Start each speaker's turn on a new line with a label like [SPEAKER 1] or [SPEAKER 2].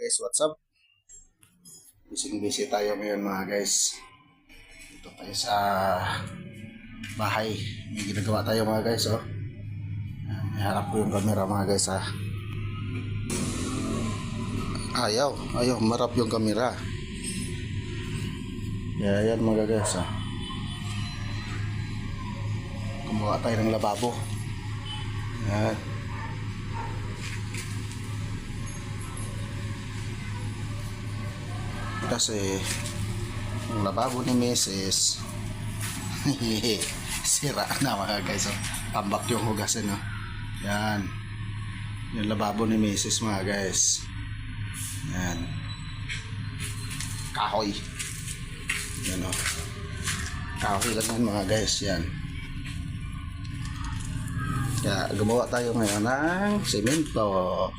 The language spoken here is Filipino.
[SPEAKER 1] Guys, what's up? Busy tayo ngayon mga guys. Dito tayo sa bahay. May ginagawa tayo mga guys, oh. Iharap ko yung camera mga guys, ha. Ayaw marap yung camera. Yan mga guys, ha. Kumuha tayo ng lababo. Yan. Kasi yung lababo ni Mrs. sira na mga guys, oh. Tambak yung hugasin, oh. Yan yung lababo ni Mrs. mga guys. Yan kahoy. Yan, oh. Kahoy lang yan mga guys. Yan, kaya gumawa tayo ngayon ng simentado.